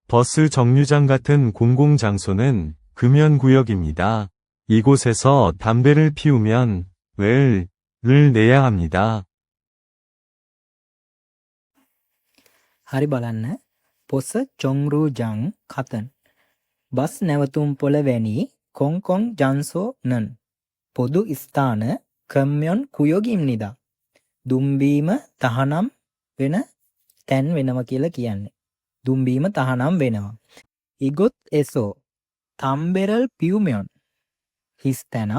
버스 정류장 같은 공공장소는 금연구역입니다. 이곳에서 담배를 피우면 을 내야 합니다. හරි බලන්න. පොස චොංරූජං කතන්. බස් නැවතුම් පොළ වැනි කොංකොං ජන්සෝ නන්. පොදු ස්ථාන කම්යොන් කුයොගිම්නිදා. දුම්බීම තහනම් වෙන තැන් වෙනව කියලා කියන්නේ. දුම්බීම තහනම් වෙනවා. ඉගොත් එසෝ තම්බෙරල් පියුමයොන් හිස් තැන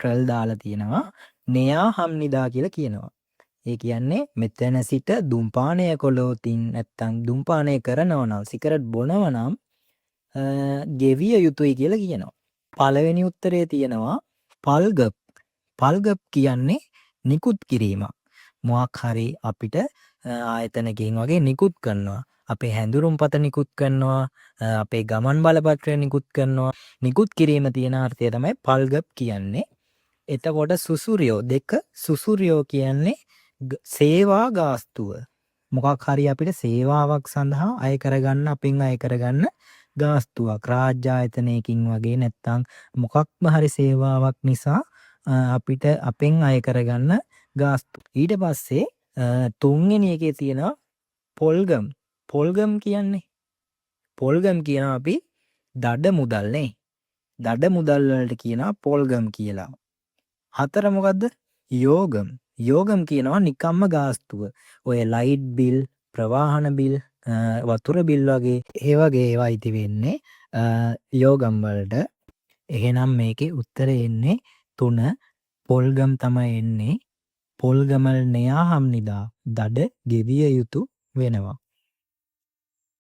රල් දාලා තියෙනවා. නයා හම්නිදා කියලා කියනවා. ඒ කියන්නේ මෙතන සිට දුම්පානය කොළොතින් නැත්තම් දුම්පානය කරනවා නම් සිගරට් බොනවා නම් ගෙවිය යුතුයි කියලා කියනවා. පළවෙනි උත්තරේ තියෙනවා පල්ගප්. පල්ගප් කියන්නේ නිකුත් කිරීමක්. මොකක් හරි අපිට ආයතනකින් වගේ නිකුත් කරනවා. අපේ හැඳුරුම්පත නිකුත් කරනවා, අපේ ගමන් බලපත්‍රය නිකුත් කරනවා. නිකුත් කිරීම තියෙන අර්ථය තමයි පල්ගප් කියන්නේ. එතකොට සුසුරියෝ දෙක සුසුරියෝ කියන්නේ සේවා ගාස්තුව. මොකක් හරි අපිට සේවාවක් සඳහා අය කරගන්න අපින් අය කරගන්න ගාස්තුවක්. රාජ්‍ය ආයතනයකින් වගේ නැත්තම් මොකක්ම හරි සේවාවක් නිසා අපිට අපෙන් අය කරගන්න ගාස්තු. ඊට පස්සේ තුන්වෙනි එකේ තියෙනවා පොල්ගම්. පොල්ගම් කියන්නේ පොල්ගම් කියනවා අපි දඩ මුදල් නේ. දඩ මුදල් වලට කියනවා පොල්ගම් කියලා. හතර මොකද්ද? යෝගම්. යෝගම් කියනවා නිකම්ම ගාස්තුව. ඔය ලයිට් බිල්, ප්‍රවාහන බිල්, වතුර බිල් වගේ ඒ වගේ ඒවා ඉති වෙන්නේ යෝගම් වලට. එහෙනම් මේකේ උත්තරේ එන්නේ 3. පොල්ගම් තමයි එන්නේ. පොල්ගමල් නයා හම්නිදා දඩ ගෙවිය යුතු වෙනවා.